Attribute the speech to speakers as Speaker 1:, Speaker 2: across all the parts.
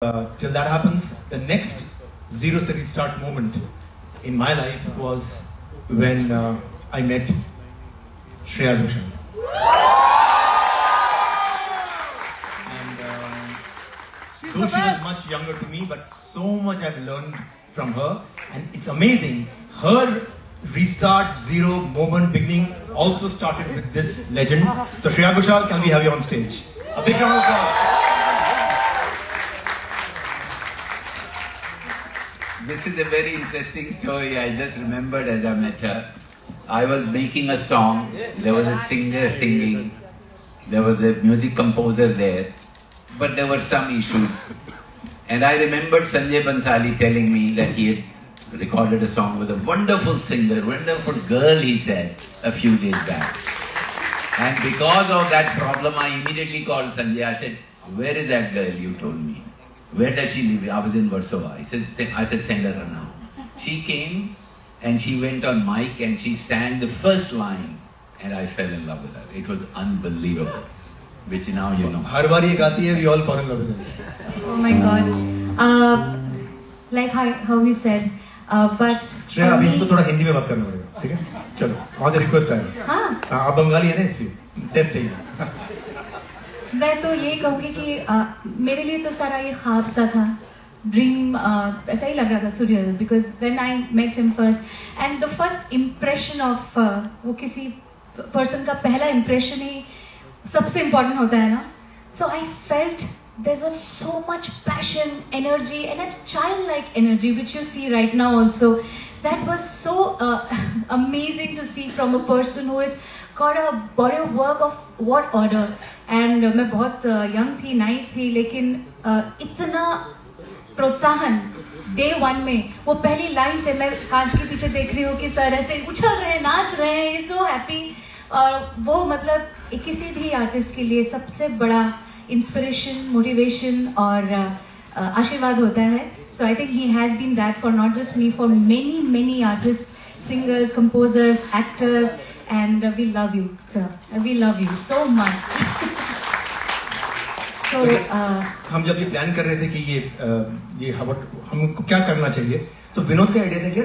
Speaker 1: till that happens, the next zero se restart moment in my life was when I met Shreya Ghoshal. And though she was much younger to me, but so much I've learned from her, and it's amazing. Her restart zero moment beginning also started with this legend. So Shreya Ghoshal, can we have you on stage? A big round of applause.
Speaker 2: This is a very interesting story. I just remembered as I met her. I was making a song. There was a singer singing. There was a music composer there. But there were some issues. And I remembered Sanjay Bansali telling me that he had recorded a song with a wonderful singer, wonderful girl, he said, a few days back. And because of that problem, I immediately called Sanjay. I said, "Where is that girl you told me? Where does she live?" I was in Warsaw. I said, "Send her now." She came and she went on mic and she sang the first line, and I fell in love with her. It was unbelievable, which now you know.
Speaker 1: हर बार ये गाती है, we all fall in love with her.
Speaker 3: Oh my God! Like how we said, but
Speaker 1: Shreya, अभी हमको थोड़ा हिंदी में बात करना पड़ेगा, ठीक है? चलो, वहाँ से रिक्वेस्ट आया।
Speaker 3: हाँ।
Speaker 1: आप बंगाली है ना, इसलिए टेस्ट है।
Speaker 3: मैं तो ये कहूँगी कि मेरे लिए तो सारा ये ख्वाब सा था, ड्रीम ऐसा ही लग रहा था, surreal, because when I met him first and the first impression of वो किसी person का पहला impression ही सबसे important होता है ना, so I felt there was so much passion, energy and a childlike energy which you see right now also. That was so amazing to see from a person who has got a body of work of what order. And मैं बहुत young थी, naive थी, लेकिन इतना प्रोत्साहन day one में, वो पहली लाइन से मैं कांच के पीछे देख रही हूँ कि सर ऐसे उछल रहे हैं, नाच रहे हैं, so happy. और वो मतलब किसी भी आर्टिस्ट के लिए सबसे बड़ा इंस्पिरेशन, मोटिवेशन और आशीर्वाद होता है. So I think he has been that for not just me, for many artists, singers, composers, actors, and we love you, sir. We love you so much. So
Speaker 1: हम जब ये प्लान कर रहे थे कि ये हमको क्या करना चाहिए, तो विनोद का आइडिया था कि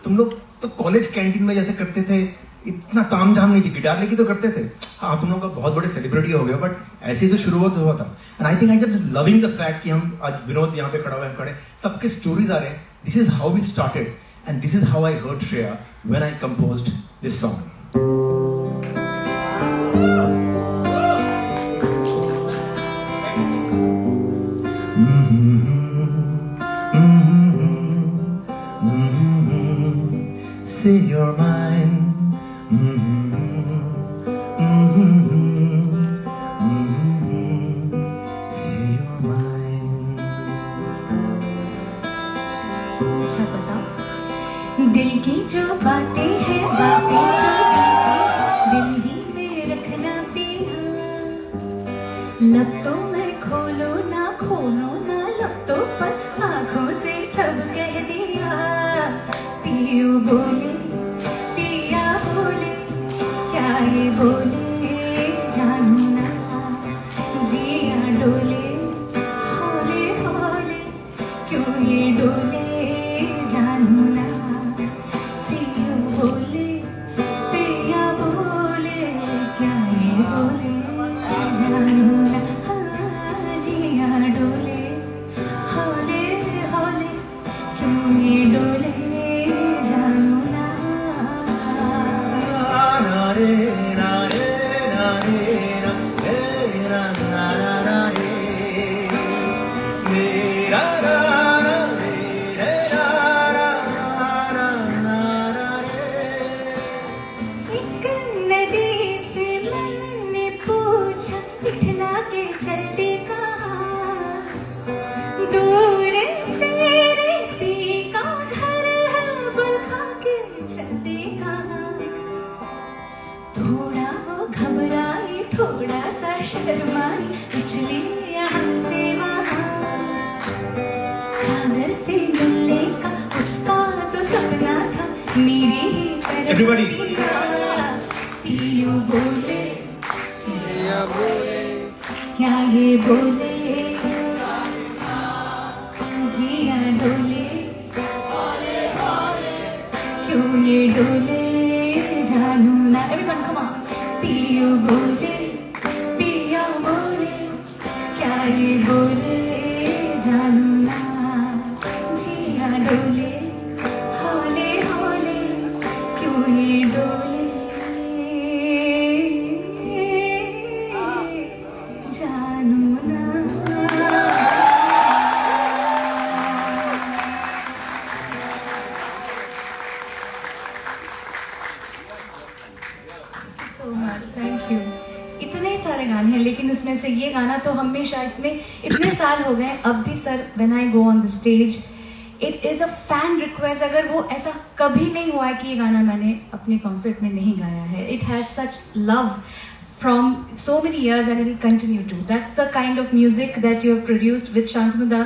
Speaker 1: तुम लोग तो कॉलेज कैंटीन में जैसे करते थे, इतना तामझाम नहीं थी, गिटार लेके तो करते थे. हाँ, तुम लोग का बहुत बड़े सेलिब्रिटी हो गए, बट ऐसे ही तो शुरुआत हुआ था. And I think I just loving the fact कि हम आज विनोद यहाँ पे खड़ा हुआ है, खड़े सबके स्टोरीज आ रहे हैं. This is how we started and this is how I heard Shreya when I composed this song. Say you're mine. Say you're mine.
Speaker 3: अच्छा बताओ. दिल की जो बातें हैं, बातें जो दिल ही में रखना पिया. लफ्ज़ों में खोलो ना लफ्ज़ों पर आँखों से सब कह दिया. पियो बोले, पिया बोले, क्या ये बोले जानू ना. जिया डोले, होले होले, क्यों ये डोले जानू ना. पियो बोले, पिया बोले, क्या ये बोले जानू ना. जिया डोले, होले होले, क्यों ये डोले जानू ना. एक नदी से मैंने पूछा, इठला के चलती कहाँ. दूर तेरे पी का घर है, गुल खा के चलती कहाँ. थोड़ा वो घबराई, थोड़ा सा शर्माई, उछली यहाँ से वहाँ. सागर से मिलने का उसका तो सपना था, मेरी ही
Speaker 1: Everybody.
Speaker 3: पियो बोले, क्या ये बोले पियू बोले पिया बोले क्या ये बोले जानू ना जिया डोले होले होले क्यों ये डोले जानू ना. So much, thank you. इतने सारे गाने हैं लेकिन उसमें से ये गाना तो हमेशा इतने साल हो गए अब भी sir when I go on the stage it is a fan request. अगर वो ऐसा कभी नहीं हुआ है कि ये गाना मैंने अपने कॉन्सर्ट में नहीं गाया है. It has such love from so many years and it will continue to. That's the kind of music that you have produced with Shantanu Da.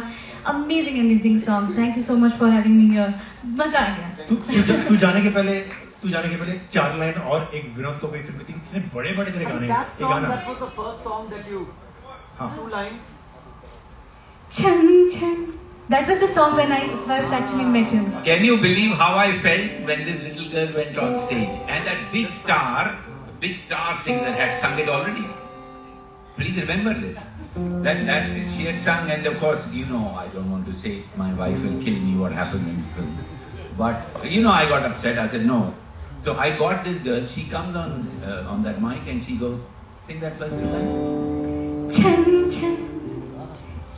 Speaker 3: Amazing songs. Thank you so much for having me here. मजा आ गया.
Speaker 1: तू जाने के पहले 4 line और एक विनोद को कोई फिल्म थी इतने बड़े तेरे गाने.
Speaker 4: That song, that was the first song that you. 2 lines.
Speaker 3: Chan chan. That was the song when I first actually met him.
Speaker 2: Can you believe how I felt when this little girl went on stage and that big star singer had sung it already? Please remember this. That she had sung, and of course, you know, I don't want to say it, my wife will kill me what happened in film. But you know, I got upset. I said no. So I got this girl. She comes on that mic and she goes, sing that first line.
Speaker 3: Chan chan,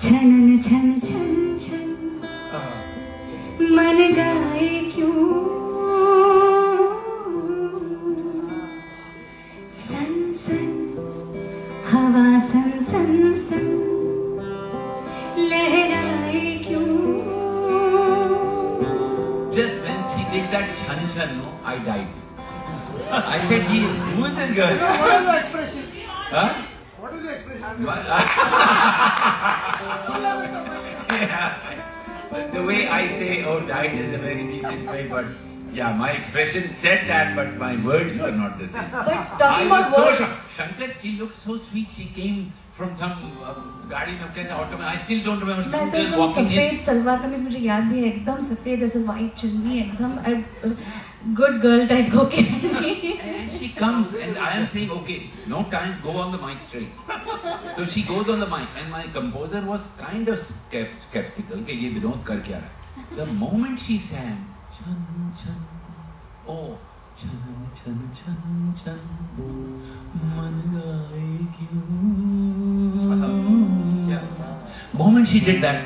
Speaker 3: chanan chan chan chan. मन गाए क्यों सन सन हवा सन सन सन लहराए क्यों.
Speaker 2: Just when she did that chan chan, no, I died. I said, who is this girl?
Speaker 4: What is the expression?
Speaker 2: Huh?
Speaker 4: What is the expression?
Speaker 2: Yeah. But the way I say, oh, died is a very decent way, but yeah, my expression said that, but my words were not the same.
Speaker 3: But talking about
Speaker 2: so
Speaker 3: words,
Speaker 2: shocked. Shankar, she looked so sweet. She came from some गाड़ी में कैसे auto में. I still don't remember.
Speaker 3: मैं तो एकदम सफेद सलवार कमीज मुझे याद भी है एकदम सफेद ऐसे व्हाइट चुन्नी एकदम गुड गर्ल टाइप होके.
Speaker 2: And she comes and I am saying, okay, no time, go on the mic straight. So she goes on the mic and my composer was kind of skeptical कि ये विनोद कर क्या रहा है. The moment she sang, chan chan, oh, chan chan chan chan, मन गाए क्यों. Moment she did that,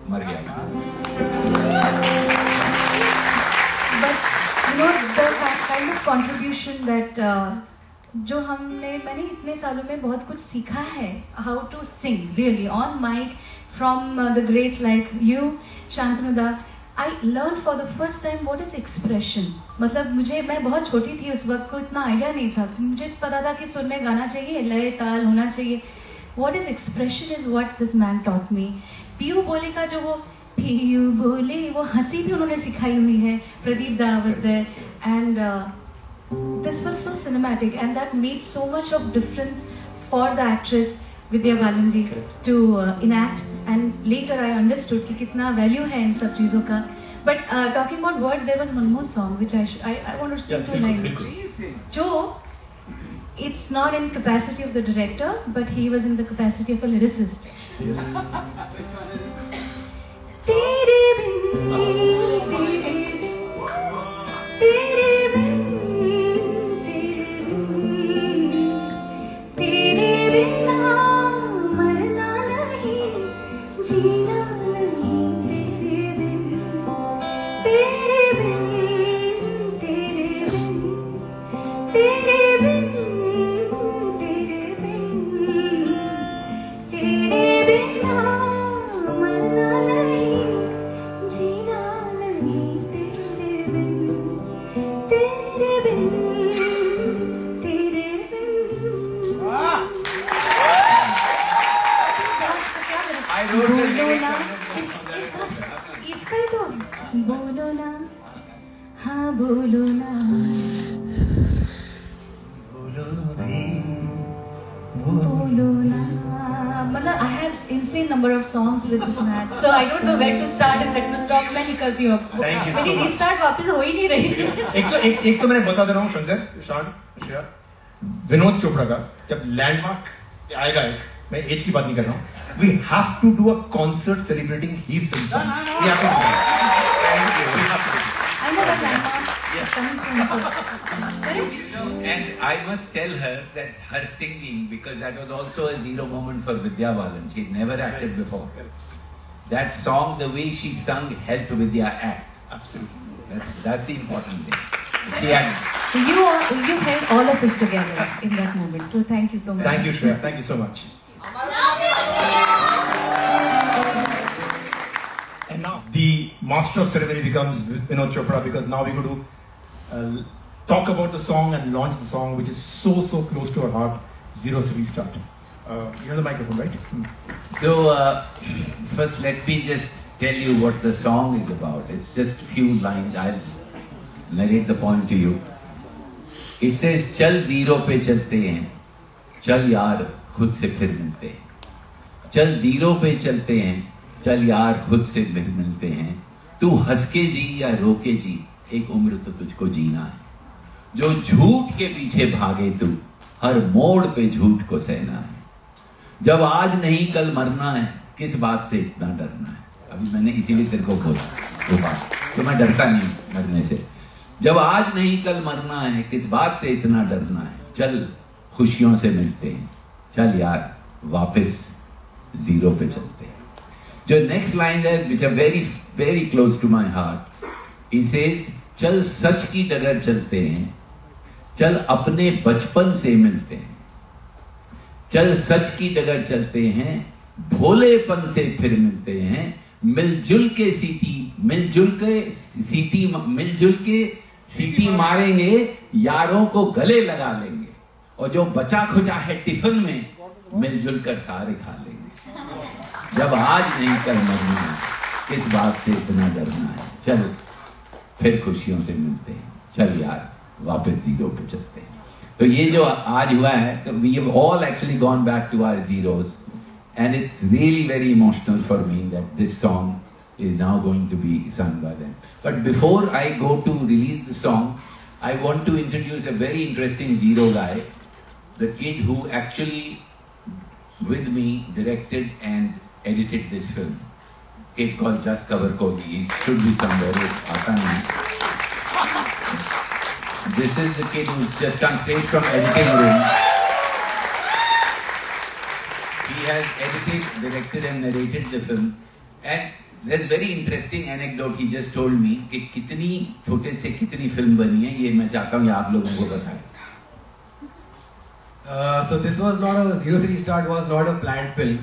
Speaker 2: मर गया.
Speaker 3: But you know the kind of contribution that जो मैंने इतने सालों में बहुत कुछ सीखा है. How to sing really on mic from the greats like you, Shantanu Da. I learned for the first time what is expression. मतलब मैं बहुत छोटी थी उस वक्त, को इतना आइडिया नहीं था. मुझे पता था कि सुर में गाना चाहिए, लय ताल होना चाहिए. What is expression is what this man taught me. पियू बोले का जो वो पियू बोले वो हंसी भी उन्होंने सिखाई हुई है. Pradeep Da was there and this was so cinematic and that made so much of difference for the actress Vidya Balan ji to enact, and later I understood कि कितना value है इन सब चीज़ों का. But talking about words, there was one more song which I want to sing 2 lines. जो it's not in capacity of the director, but he was in the capacity of a lyricist.
Speaker 1: Yes.
Speaker 3: तेरे बिन तेरे बिन तेरे बिन तेरे बिना मरना नहीं जीना नहीं. तेरे बिन तेरे बिन तेरे बिन तेरे बिन तेरे बिन तेरे बिना मरना नहीं जीना नहीं. तेरे बिन तेरे बिन तेरे बिन.
Speaker 2: I wrote the
Speaker 3: बोलो
Speaker 2: lyrics
Speaker 3: ना
Speaker 2: on that.
Speaker 3: इसका ही तो बोलो ना हाँ बोलो ना बोलो ना. मतलब I had insane number of songs with this man, so I don't know when to start and when to stop. मैं निकलती हूँ.
Speaker 1: Thank you so
Speaker 3: मेरी
Speaker 1: much.
Speaker 3: restart वापस हो ही नहीं रही.
Speaker 1: एक तो मैंने बता दे रहा हूँ शंकर, शान, श्रेया, विनोद चोपड़ा का जब लैंडमार्क आएगा, एक मैं एज की बात नहीं कर रहा हूँ, we have to do a concert celebrating his film songs. We have to do that.
Speaker 3: I know that landmark is coming soon. So, correct?
Speaker 2: And I must tell her that her singing, because that was also a zero moment for Vidya Balan. She had never acted before. That song, the way she sung, helped Vidya act.
Speaker 1: Absolutely.
Speaker 2: That's the important thing. She had.
Speaker 3: You held all of us together in that moment. So thank you so much.
Speaker 1: Thank you, Shreya. Thank you so much. And now the master of ceremony becomes Vinod Chopra, because now we're going to talk about the song and launch the song, which is so close to our heart, Zero Se Restart. You have the microphone, right?
Speaker 2: So, first let me just tell you what the song is about. It's just a few lines. I'll narrate the point to you. It says, चल zero पे चलते हैं, चल यार खुद से फिर मिलते हैं. चल जीरो पे चलते हैं, चल यार खुद से फिर मिलते हैं. तू हंस के जी या रो के जी, एक उम्र तो तुझको जीना है. जो झूठ के पीछे भागे तू, हर मोड़ पे झूठ को सहना है. जब आज नहीं कल मरना है, किस बात से इतना डरना है. अभी मैंने इसीलिए तेरे को बोला वो बात, तो मैं डरता नहीं मरने से. जब आज नहीं कल मरना है, किस बात से इतना डरना है. चल खुशियों से मिलते हैं, चल यार वापस जीरो पे चलते हैं. जो नेक्स्ट लाइन है, which are very close to my heart, it says, चल सच की डगर चलते हैं, चल अपने बचपन से मिलते हैं. चल सच की डगर चलते हैं, भोलेपन से फिर मिलते हैं. मिलजुल के सीटी मारेंगे, यारों को गले लगा लेंगे. और जो बचा खुचा है टिफिन में, मिलजुल कर सारे खा लेंगे. जब आज नहीं कल मरना है, किस बात से इतना डरना है. चल फिर खुशियों से मिलते हैं, चल यार वापस जीरो पे चलते हैं. तो ये जो आज हुआ है, तो we have all actually gone back to our zeros, and it's really very emotional for me that this song is now going to be sung by them. But before I go to release the song, I want to introduce a very interesting zero guy, the kid who actually with me directed and edited this film. Kid called Just Cover Kohli. He should be somewhere. Aata nahi. This is the kid who's just come straight from editing room. He has edited, directed and narrated the film. And there's very interesting anecdote he just told me कि कितनी छोटे से कितनी film बनी है, ये मैं चाहता हूँ आप लोगों को बताएं.
Speaker 5: So this was not a Zero Se Restart was not a planned film.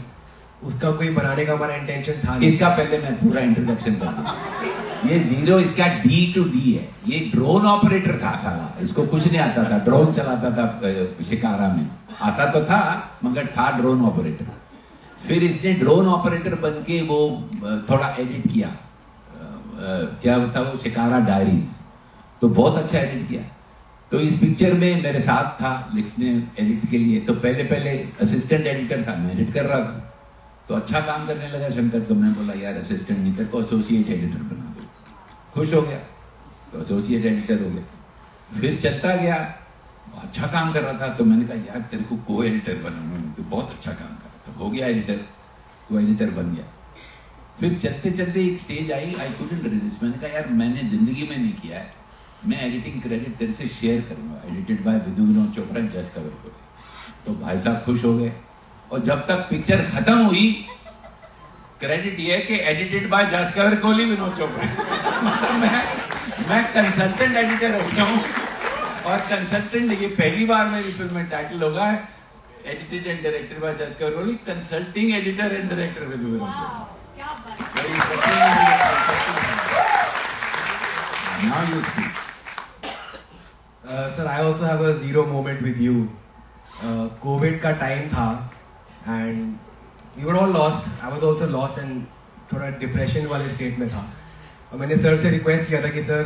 Speaker 5: उसका कोई बनाने का हमारा इंटेंशन था नहीं.
Speaker 2: इसका पहले मैं पूरा इंट्रोडक्शन कर दूं. ये जीरो इसका D2D है. ये ड्रोन ऑपरेटर था साला, इसको कुछ नहीं आता था. ड्रोन चलाता था शिकारा में, आता तो था मगर था ड्रोन ऑपरेटर. फिर इसने ड्रोन ऑपरेटर बन के वो थोड़ा एडिट किया. क्या था वो, शिकारा डायरीज. तो बहुत अच्छा एडिट किया. तो इस पिक्चर में मेरे साथ था लिखने एडिट के लिए. तो पहले असिस्टेंट एडिटर था, मैं एडिट कर रहा था. तो अच्छा काम करने लगा शंकर. तो मैं बोला यार असिस्टेंट नहीं, तेरे को एसोसिएट एडिटर बना दो. खुश हो गया, तो एसोसिएट एडिटर हो गया. फिर चलता गया, अच्छा काम कर रहा था. तो मैंने कहा यार तेरे को को एडिटर बनाऊंगा, तो बहुत अच्छा काम कर रहा था. हो गया एडिटर, को एडिटर बन गया. फिर चलते चलते एक stage I, I couldn't resist. मैंने कहा यार मैंने जिंदगी में नहीं किया है, मैं एडिटिंग क्रेडिट तेरे से शेयर करूंगा. Edited by Vinod Chopra, just cover Kohli. तो भाई साहब खुश हो गए. और जब तक पिक्चर खत्म हुई, क्रेडिट ये है कि edited by just cover Kohli, Vinod Chopra. मैं कंसल्टेंट एडिटर हो गया हूँ. और कंसल्टेंट, ये पहली बार मेरी फिल्म में टाइटल होगा edited and directed by just cover Kohli, consulting editor and director with Vinod Chopra. Now you speak.
Speaker 5: Sir, I also have a zero moment with you. COVID का टाइम था and we were all lost. I was also lost and थोड़ा depression वाले state में था. और मैंने sir से request किया था कि सर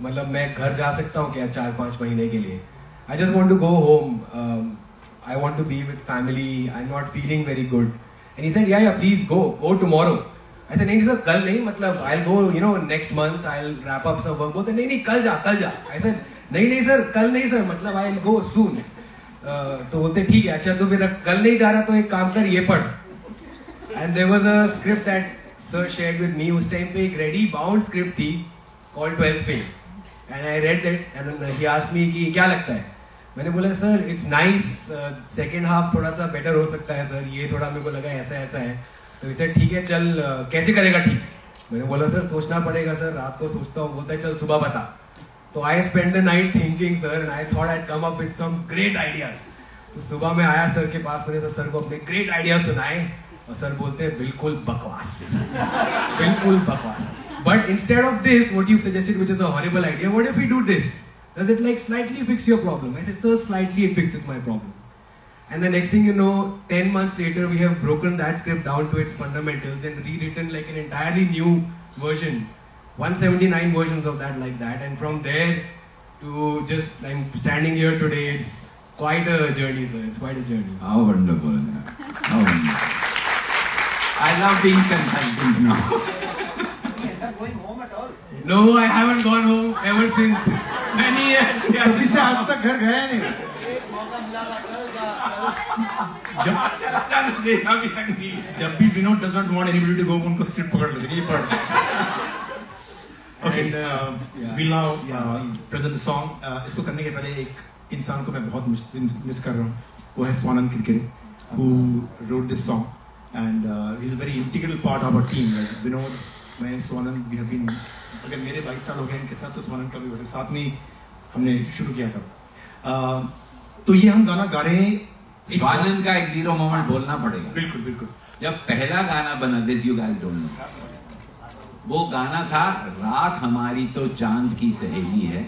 Speaker 5: मतलब मैं घर जा सकता हूँ क्या 4-5 महीने के लिए. I just want to go home. I want to be with family. I'm not feeling very good. And he said, yeah, please go tomorrow. I said, नहीं सर कल नहीं, मतलब I'll go, next month I'll wrap up some work. बोलते नहीं कल जा. I said, नहीं sir कल नहीं सर, मतलब I'll go soon. तो बोलते ठीक है, अच्छा तो फिर कल नहीं जा रहा तो एक काम कर, ये पढ़. And there was a script that sir shared with me. उस टाइम पे एक रेडी बाउंड स्क्रिप्ट थी called 12th fail. And I read that and he asked me कि क्या लगता है. मैंने बोला sir it's nice, second half थोड़ा सा बेटर हो सकता है सर, ये थोड़ा मेरे को लगा ऐसा ऐसा है. तो सर ठीक है चल, कैसे करेगा ठीक. मैंने बोला सर सोचना पड़ेगा सर, रात को सोचता हूँ. बोलता है चल सुबह बता. तो I spend the night thinking sir and I thought I'd come up with some great ideas. तो सुबह में आया सर के पास, मैंने सर को अपने ग्रेट आइडिया सुनाए और सर बोलते हैं बिल्कुल बकवास, बिल्कुल बकवास. But instead of this what you suggested which is a horrible idea, what if we do this, does it like slightly fix your problem. I said sir slightly it fixes my problem. And the next thing you know, 10 months later, we have broken that script down to its fundamentals and rewritten like an entirely new version. 179 versions of that like that. And from there to just, I'm standing here today, it's quite a journey, sir. It's quite a journey.
Speaker 2: How wonderful. How wonderful. I love being consultant now.
Speaker 4: You're not going home at all.
Speaker 5: No, I haven't gone home ever since many years.
Speaker 1: अभी से आज तक घर गया नहीं.
Speaker 4: एक मौका मिला था कल
Speaker 1: जब भी Vinod does not want anybody to go, उनको स्क्रिप्ट पकड़ लेते, ये पढ़. Okay, will now present the song. इसको करने के पहले एक इंसान को मैं बहुत मिस कर रहा हूँ. वो है Swanand Kirkire, who wrote this song and he is a very integral part of our team. Vinod, मैं, स्वानंद, वी हैव बीन, अगर मेरे 22 साल हो गए इनके साथ, तो स्वानंद का भी बड़े साथ में हमने शुरू किया था. तो ये हम गाना गा रहे हैं.
Speaker 2: स्वानंद का एक जीरो मोमेंट बोलना पड़ेगा.
Speaker 1: बिल्कुल बिल्कुल.
Speaker 2: जब पहला गाना बना this you guys don't know, वो गाना था रात हमारी तो चांद की सहेली है,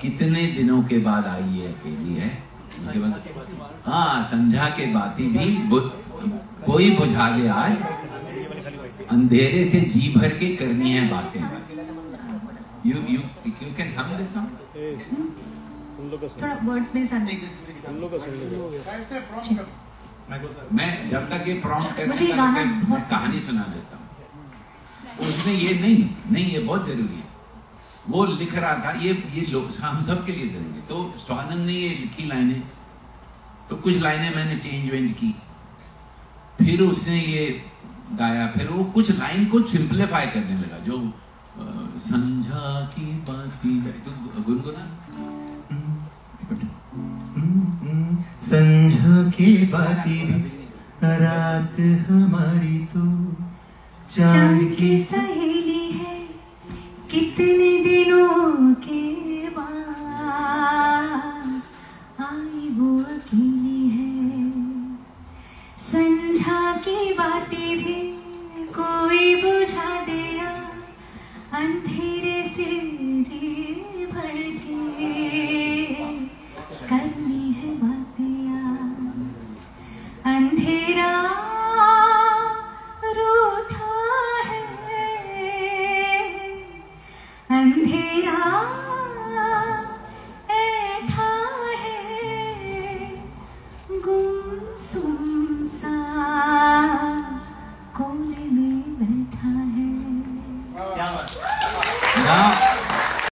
Speaker 2: कितने दिनों के बाद आई है अकेली है. उसके बाद हाँ, संझा के बाती भी कोई बुझा दे आज, अंधेरे से जी भर के करनी है बातें. यू कैन हम दिस सॉन्ग.
Speaker 3: थोड़ा वर्ड्स में सन.
Speaker 2: मैं जब तक ये प्रॉम्प्ट
Speaker 3: मुझे ये गाना
Speaker 2: मैं
Speaker 3: बहुत
Speaker 2: कहानी सुना देता हूँ. उसमें ये नहीं ये बहुत जरूरी है. वो लिख रहा था, ये लोग हम सब के लिए जरूरी है. तो स्वानंद ने ये लिखी लाइनें, तो कुछ लाइनें मैंने चेंज वेंज की, फिर उसने ये गाया, फिर वो कुछ लाइन को सिंप्लीफाई करने लगा. जो संझा की बाती, तो गुनगुना.
Speaker 1: संझा की बाती रात हमारी तो
Speaker 3: चांद की सहेली है, कितने दिनों के बाद आई वो अकेली है. संझा की बातें भी कोई बुझा दिया, अंधेरे से जी भर के